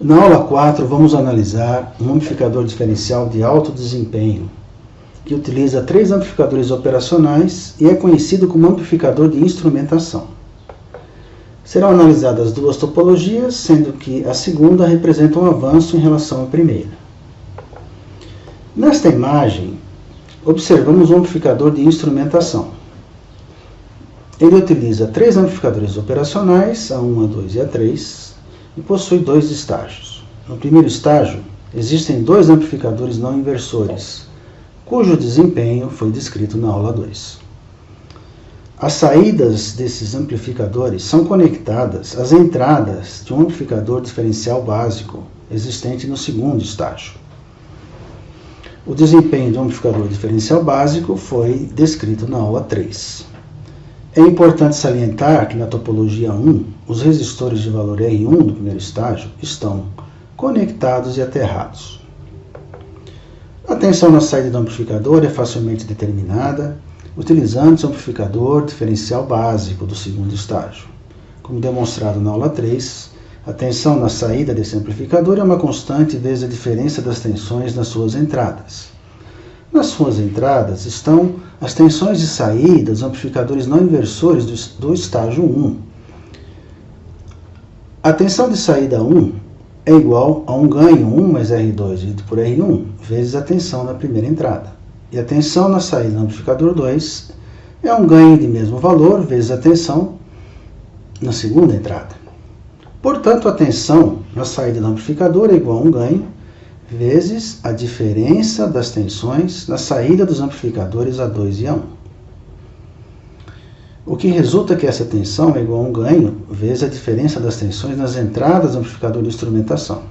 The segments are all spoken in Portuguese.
Na aula 4, vamos analisar um amplificador diferencial de alto desempenho, que utiliza 3 amplificadores operacionais e é conhecido como amplificador de instrumentação. Serão analisadas 2 topologias, sendo que a segunda representa um avanço em relação à primeira. Nesta imagem, observamos um amplificador de instrumentação. Ele utiliza 3 amplificadores operacionais, A1, A2 e A3, e possui 2 estágios. No primeiro estágio, existem 2 amplificadores não inversores, cujo desempenho foi descrito na aula 2. As saídas desses amplificadores são conectadas às entradas de um amplificador diferencial básico existente no segundo estágio. O desempenho do amplificador diferencial básico foi descrito na aula 3. É importante salientar que na topologia 1, os resistores de valor R1 do primeiro estágio estão conectados e aterrados. A tensão na saída do amplificador é facilmente determinada, utilizando o amplificador diferencial básico do segundo estágio. Como demonstrado na aula 3, a tensão na saída desse amplificador é uma constante vezes a diferença das tensões nas suas entradas. Nas suas entradas estão as tensões de saída dos amplificadores não inversores do estágio 1. A tensão de saída 1 é igual a um ganho 1 mais R2 dividido por R1 vezes a tensão na primeira entrada. E a tensão na saída do amplificador 2 é um ganho de mesmo valor vezes a tensão na segunda entrada. Portanto, a tensão na saída do amplificador é igual a um ganho vezes a diferença das tensões na saída dos amplificadores A2 e A1. O que resulta que essa tensão é igual a um ganho vezes a diferença das tensões nas entradas do amplificador de instrumentação.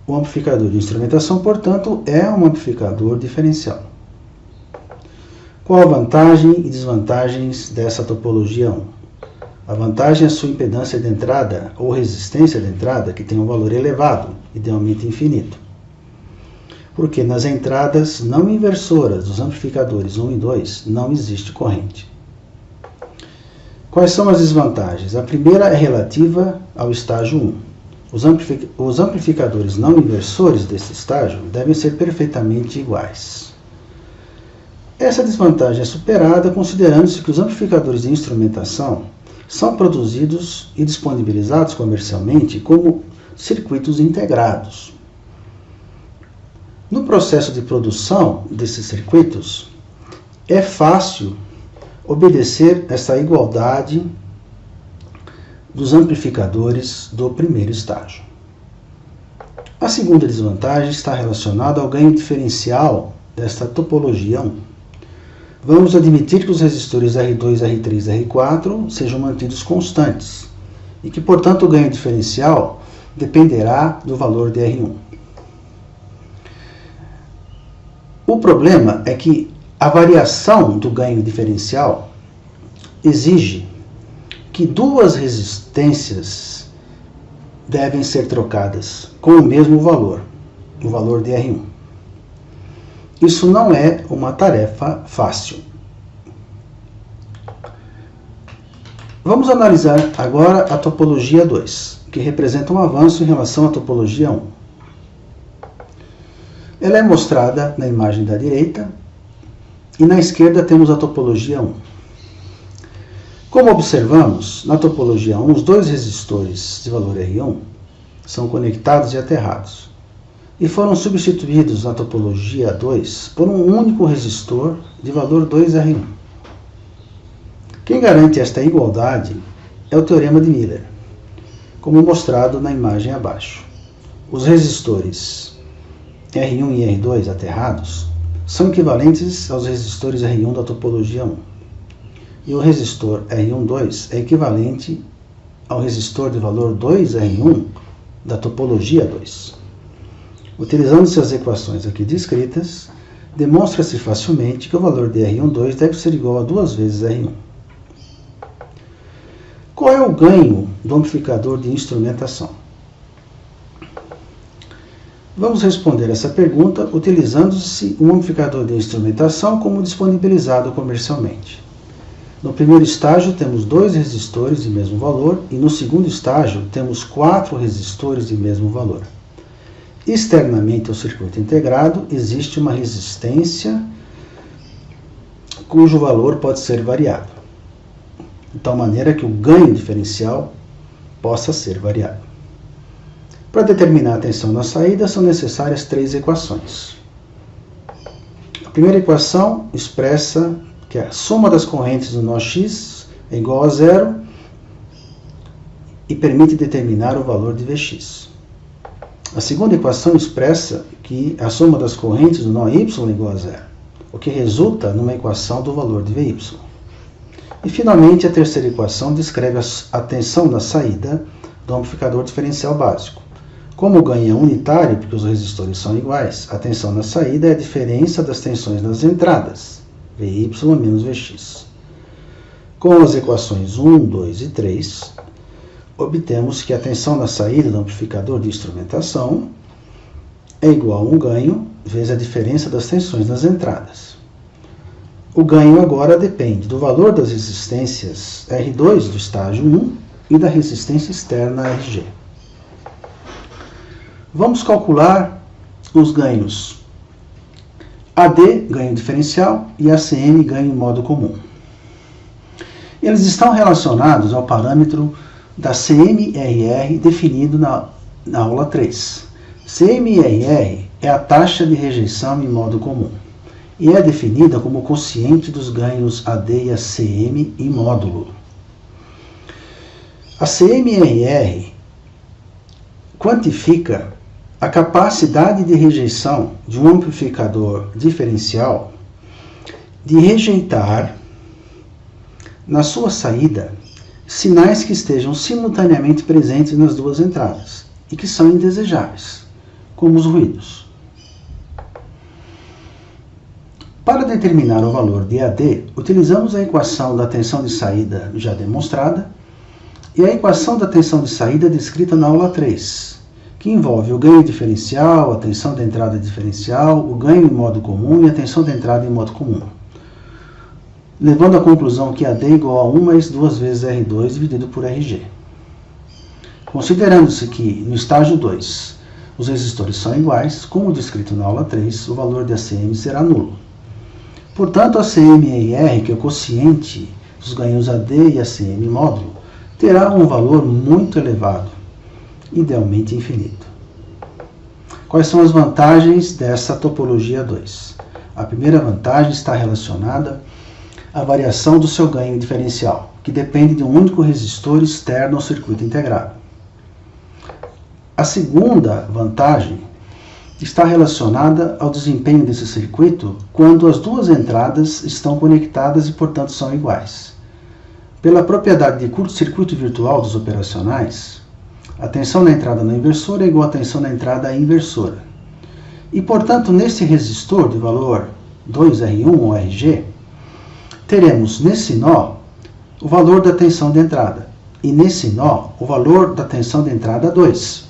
O amplificador de instrumentação, portanto, é um amplificador diferencial. Qual a vantagem e desvantagens dessa topologia 1? A vantagem é a sua impedância de entrada ou resistência de entrada, que tem um valor elevado, idealmente infinito. Porque nas entradas não inversoras dos amplificadores 1 e 2 não existe corrente. Quais são as desvantagens? A primeira é relativa ao estágio 1. Os amplificadores não inversores desse estágio devem ser perfeitamente iguais. Essa desvantagem é superada considerando-se que os amplificadores de instrumentação são produzidos e disponibilizados comercialmente como circuitos integrados. No processo de produção desses circuitos, é fácil obedecer essa igualdade dos amplificadores do primeiro estágio. A segunda desvantagem está relacionada ao ganho diferencial desta topologia 1. Vamos admitir que os resistores R2, R3 e R4 sejam mantidos constantes e que, portanto, o ganho diferencial dependerá do valor de R1. O problema é que a variação do ganho diferencial exige que 2 resistências devem ser trocadas com o mesmo valor, o valor de R1. Isso não é uma tarefa fácil. Vamos analisar agora a topologia 2, que representa um avanço em relação à topologia 1. Ela é mostrada na imagem da direita e na esquerda temos a topologia 1. Como observamos, na topologia 1, os 2 resistores de valor R1 são conectados e aterrados e foram substituídos na topologia 2 por um único resistor de valor 2R1. Quem garante esta igualdade é o teorema de Miller, como mostrado na imagem abaixo. Os resistores R1 e R2 aterrados são equivalentes aos resistores R1 da topologia 1. E o resistor R12 é equivalente ao resistor de valor 2R1 da topologia 2. Utilizando-se as equações aqui descritas, demonstra-se facilmente que o valor de R12 deve ser igual a 2 vezes R1. Qual é o ganho do amplificador de instrumentação? Vamos responder essa pergunta utilizando-se um amplificador de instrumentação como disponibilizado comercialmente. No primeiro estágio temos 2 resistores de mesmo valor e no segundo estágio temos 4 resistores de mesmo valor. Externamente ao circuito integrado existe uma resistência cujo valor pode ser variado, de tal maneira que o ganho diferencial possa ser variado. Para determinar a tensão na saída são necessárias 3 equações. A primeira equação expressa que a soma das correntes do nó X é igual a 0 e permite determinar o valor de Vx. A segunda equação expressa que a soma das correntes do nó Y é igual a 0, o que resulta numa equação do valor de Vy. E finalmente a terceira equação descreve a tensão na saída do amplificador diferencial básico. Como o ganho é unitário, porque os resistores são iguais, a tensão na saída é a diferença das tensões nas entradas, Vy menos Vx. Com as equações 1, 2 e 3, obtemos que a tensão na saída do amplificador de instrumentação é igual a um ganho vezes a diferença das tensões nas entradas. O ganho agora depende do valor das resistências R2 do estágio 1 e da resistência externa RG. Vamos calcular os ganhos AD, ganho diferencial, e ACM, ganho em modo comum. Eles estão relacionados ao parâmetro da CMRR definido na aula 3. CMRR é a taxa de rejeição em modo comum e é definida como quociente dos ganhos AD e ACM em módulo. A CMRR quantifica a capacidade de rejeição de um amplificador diferencial de rejeitar na sua saída sinais que estejam simultaneamente presentes nas duas entradas e que são indesejáveis, como os ruídos. Para determinar o valor de AD, utilizamos a equação da tensão de saída já demonstrada e a equação da tensão de saída descrita na aula 3, que envolve o ganho diferencial, a tensão de entrada diferencial, o ganho em modo comum e a tensão de entrada em modo comum, levando à conclusão que AD é igual a 1 mais 2 vezes R2 dividido por RG. Considerando-se que, no estágio 2, os resistores são iguais, como descrito na aula 3, o valor de ACM será nulo. Portanto, a CMRR, que é o quociente dos ganhos AD e ACM módulo, terá um valor muito elevado, idealmente infinito. Quais são as vantagens dessa topologia 2? A primeira vantagem está relacionada à variação do seu ganho diferencial, que depende de um único resistor externo ao circuito integrado. A segunda vantagem está relacionada ao desempenho desse circuito quando as duas entradas estão conectadas e, portanto, são iguais. Pela propriedade de curto-circuito virtual dos operacionais, a tensão na entrada na inversora é igual à tensão na entrada inversora. E, portanto, nesse resistor de valor 2R1 ou RG, teremos nesse nó o valor da tensão de entrada e nesse nó o valor da tensão de entrada 2.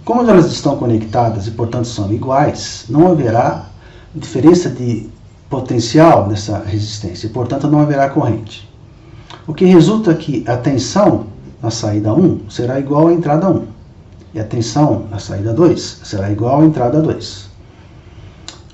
Como elas estão conectadas e, portanto, são iguais, não haverá diferença de potencial nessa resistência e, portanto, não haverá corrente. O que resulta que a tensão na saída 1 será igual à entrada 1 e a tensão na saída 2 será igual à entrada 2.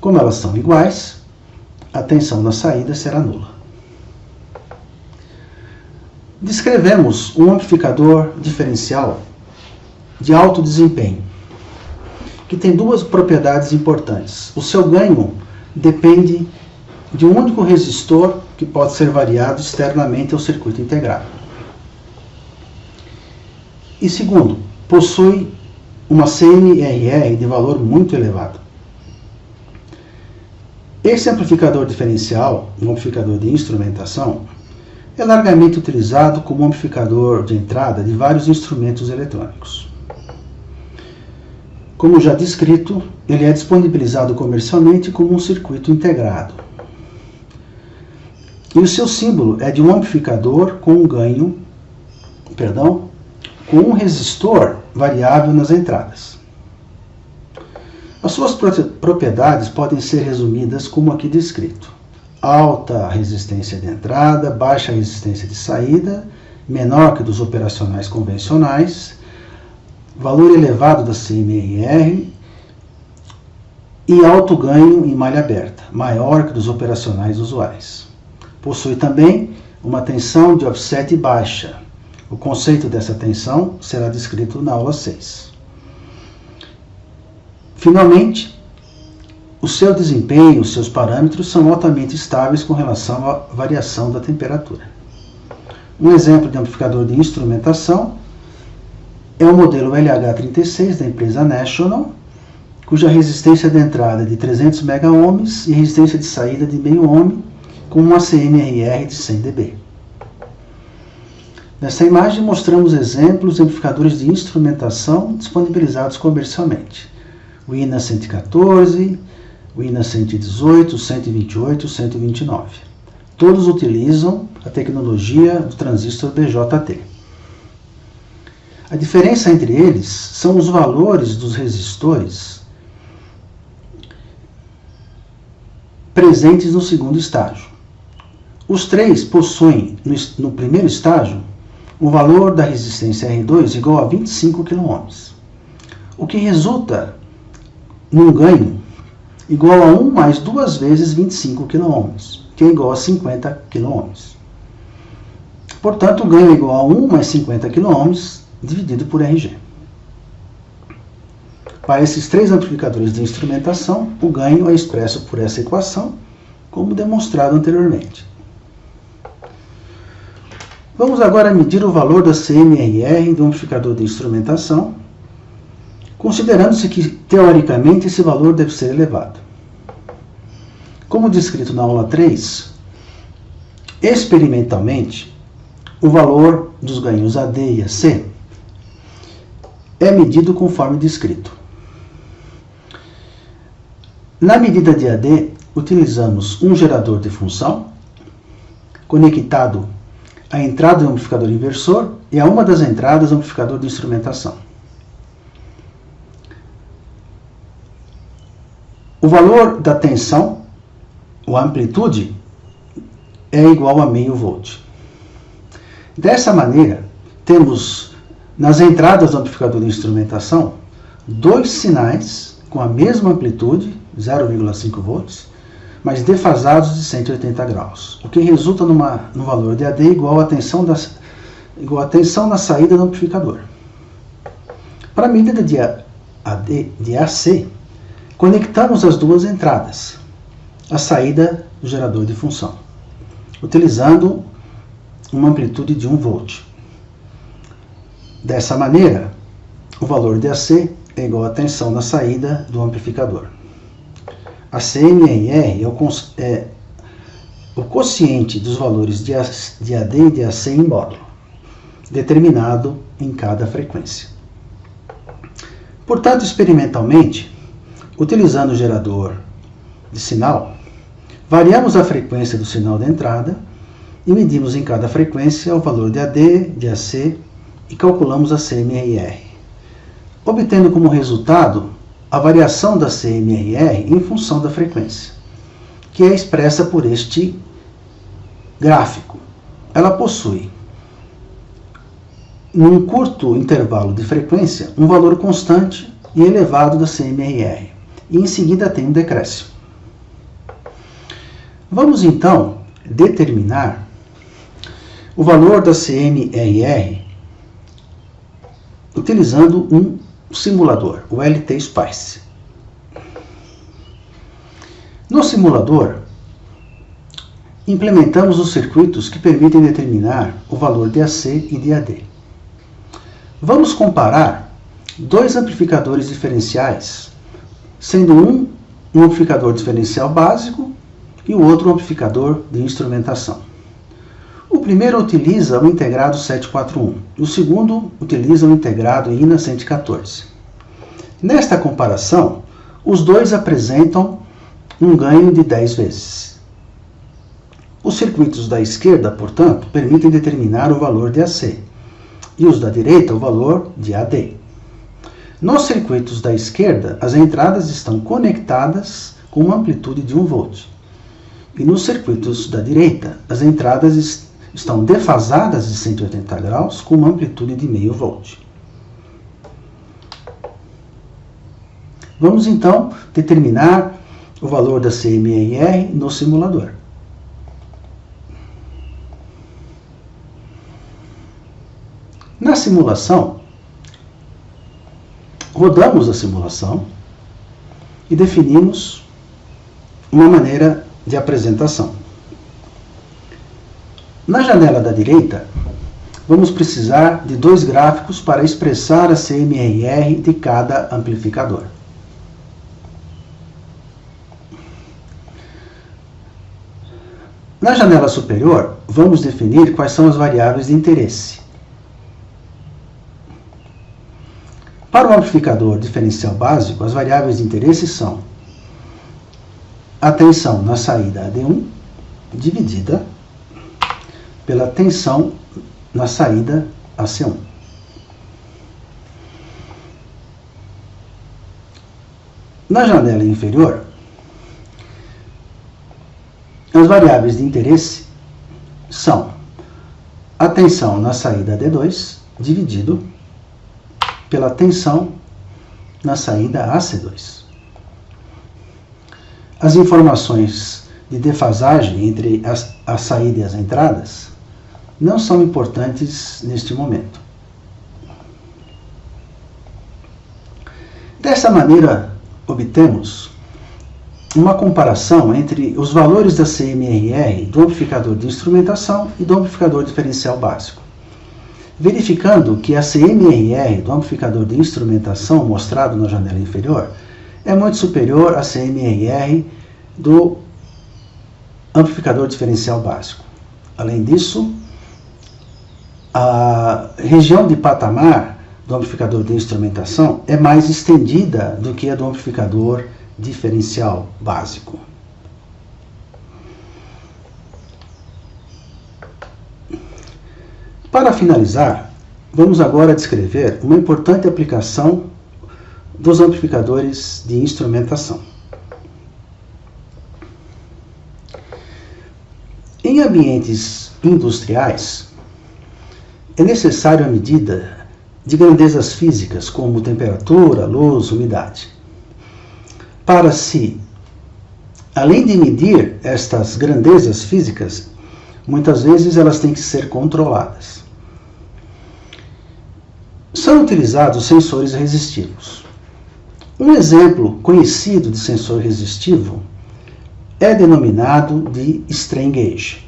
Como elas são iguais, a tensão na saída será nula. Descrevemos um amplificador diferencial de alto desempenho, que tem duas propriedades importantes. O seu ganho depende de um único resistor que pode ser variado externamente ao circuito integrado. E segundo, possui uma CMRR de valor muito elevado. Esse amplificador diferencial, um amplificador de instrumentação, é largamente utilizado como amplificador de entrada de vários instrumentos eletrônicos. Como já descrito, ele é disponibilizado comercialmente como um circuito integrado. E o seu símbolo é de um amplificador com um resistor variável nas entradas. As suas propriedades podem ser resumidas como aqui descrito. alta resistência de entrada, baixa resistência de saída, menor que dos operacionais convencionais, valor elevado da CMRR e alto ganho em malha aberta, maior que dos operacionais usuais. Possui também uma tensão de offset baixa. O conceito dessa tensão será descrito na aula 6. Finalmente, o seu desempenho, os seus parâmetros são altamente estáveis com relação à variação da temperatura. Um exemplo de amplificador de instrumentação é o modelo LH36 da empresa National, cuja resistência de entrada é de 300 MΩ e resistência de saída de meio ohm, com uma CMRR de 100 dB. Nessa imagem mostramos exemplos de amplificadores de instrumentação disponibilizados comercialmente. O INA 114, o INA 118, o 128 e o 129. Todos utilizam a tecnologia do transistor BJT. A diferença entre eles são os valores dos resistores presentes no segundo estágio. Os três possuem, no primeiro estágio, o valor da resistência R2 igual a 25 kΩ, o que resulta num ganho igual a 1 mais 2 vezes 25 kΩ, que é igual a 50 kΩ. Portanto, o ganho é igual a 1 mais 50 kΩ dividido por RG. Para esses três amplificadores de instrumentação, o ganho é expresso por essa equação, como demonstrado anteriormente. Vamos agora medir o valor da CMRR do amplificador de instrumentação, considerando-se que, teoricamente, esse valor deve ser elevado. Como descrito na aula 3, experimentalmente, o valor dos ganhos AD e AC é medido conforme descrito. Na medida de AD, utilizamos um gerador de função conectado à entrada do amplificador inversor e a uma das entradas do amplificador de instrumentação. O valor da tensão, ou amplitude, é igual a meio volt. Dessa maneira, temos nas entradas do amplificador de instrumentação dois sinais com a mesma amplitude, 0,5 volts, mas defasados de 180 graus, o que resulta no valor de AD igual à tensão na saída do amplificador. Para a medida de AC, conectamos as duas entradas, a saída do gerador de função, utilizando uma amplitude de 1 volt. Dessa maneira, o valor de AC é igual à tensão na saída do amplificador. A CMRR é o quociente dos valores de AD e de AC em módulo, determinado em cada frequência. Portanto, experimentalmente, utilizando o gerador de sinal, variamos a frequência do sinal de entrada e medimos em cada frequência o valor de AD, de AC e calculamos a CMRR, obtendo como resultado a variação da CMRR em função da frequência, que é expressa por este gráfico. Ela possui, num curto intervalo de frequência, um valor constante e elevado da CMRR, e em seguida tem um decréscimo. Vamos então determinar o valor da CMRR utilizando um simulador, o LT-Spice. No simulador, implementamos os circuitos que permitem determinar o valor de AC e de AD. Vamos comparar dois amplificadores diferenciais, sendo um amplificador diferencial básico e o outro um amplificador de instrumentação. O primeiro utiliza o integrado 741 e o segundo utiliza o integrado INA 114. Nesta comparação, os dois apresentam um ganho de 10 vezes. Os circuitos da esquerda, portanto, permitem determinar o valor de AC e os da direita o valor de AD. Nos circuitos da esquerda, as entradas estão conectadas com uma amplitude de 1 volt E nos circuitos da direita, as entradas estão defasadas de 180 graus com uma amplitude de meio volt. Vamos então determinar o valor da CMRR no simulador. Na simulação, rodamos a simulação e definimos uma maneira de apresentação. Na janela da direita, vamos precisar de dois gráficos para expressar a CMRR de cada amplificador. Na janela superior, vamos definir quais são as variáveis de interesse. Para o amplificador diferencial básico, as variáveis de interesse são a tensão na saída AD1 dividida pela tensão na saída AC1. Na janela inferior, as variáveis de interesse são a tensão na saída D2 dividido pela tensão na saída AC2. As informações de defasagem entre a saída e as entradas não são importantes neste momento. Dessa maneira, obtemos uma comparação entre os valores da CMRR do amplificador de instrumentação e do amplificador diferencial básico, verificando que a CMRR do amplificador de instrumentação mostrado na janela inferior é muito superior à CMRR do amplificador diferencial básico. Além disso, a região de patamar do amplificador de instrumentação é mais estendida do que a do amplificador diferencial básico. Para finalizar, vamos agora descrever uma importante aplicação dos amplificadores de instrumentação. Em ambientes industriais, é necessário a medida de grandezas físicas como temperatura, luz, umidade. Para se, além de medir estas grandezas físicas, muitas vezes elas têm que ser controladas. São utilizados sensores resistivos. Um exemplo conhecido de sensor resistivo é denominado de strain gauge.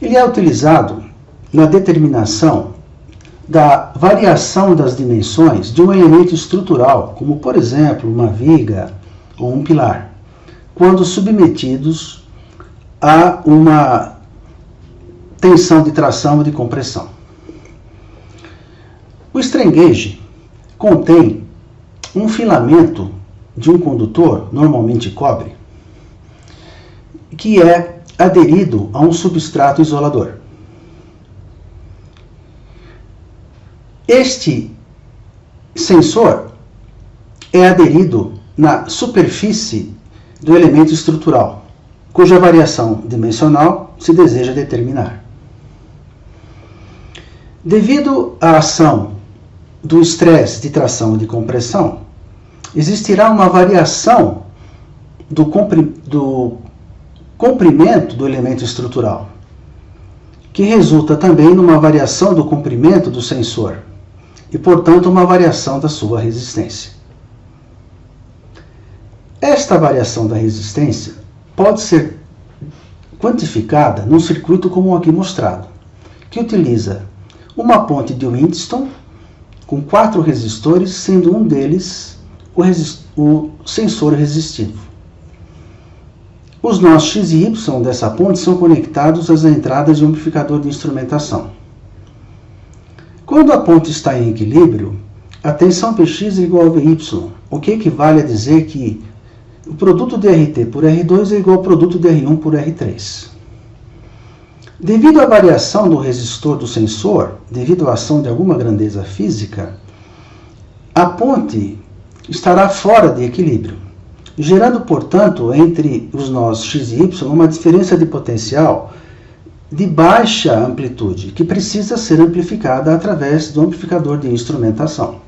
Ele é utilizado na determinação da variação das dimensões de um elemento estrutural, como por exemplo uma viga ou um pilar, quando submetidos a uma tensão de tração ou de compressão. O strain gauge contém um filamento de um condutor, normalmente cobre, que é aderido a um substrato isolador. Este sensor é aderido na superfície do elemento estrutural, cuja variação dimensional se deseja determinar. Devido à ação do estresse de tração e de compressão, existirá uma variação do comprimento do elemento estrutural, que resulta também numa variação do comprimento do sensor e, portanto, uma variação da sua resistência. Esta variação da resistência pode ser quantificada num circuito como o aqui mostrado, que utiliza uma ponte de Winston com 4 resistores, sendo um deles o sensor resistivo. Os nós X e Y dessa ponte são conectados às entradas de um amplificador de instrumentação. Quando a ponte está em equilíbrio, a tensão Px é igual a Vy, o que equivale a dizer que o produto de RT por R2 é igual ao produto de R1 por R3. Devido à variação do resistor do sensor, devido à ação de alguma grandeza física, a ponte estará fora de equilíbrio. gerando, portanto, entre os nós x e y uma diferença de potencial de baixa amplitude, que precisa ser amplificada através do amplificador de instrumentação.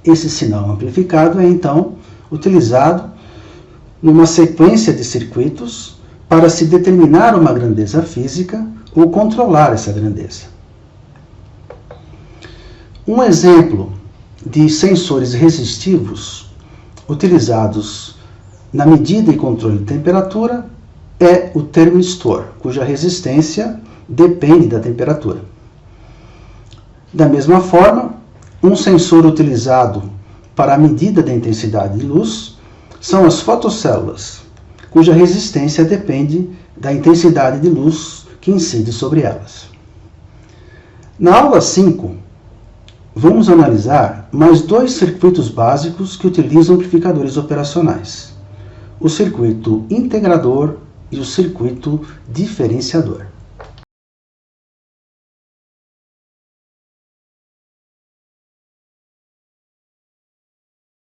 Esse sinal amplificado é, então, utilizado numa sequência de circuitos para se determinar uma grandeza física ou controlar essa grandeza. Um exemplo de sensores resistivos utilizados na medida e controle de temperatura é o termistor, cuja resistência depende da temperatura. Da mesma forma, um sensor utilizado para a medida da intensidade de luz são as fotocélulas, cuja resistência depende da intensidade de luz que incide sobre elas. Na aula 5, vamos analisar mais dois circuitos básicos que utilizam amplificadores operacionais: o circuito integrador e o circuito diferenciador.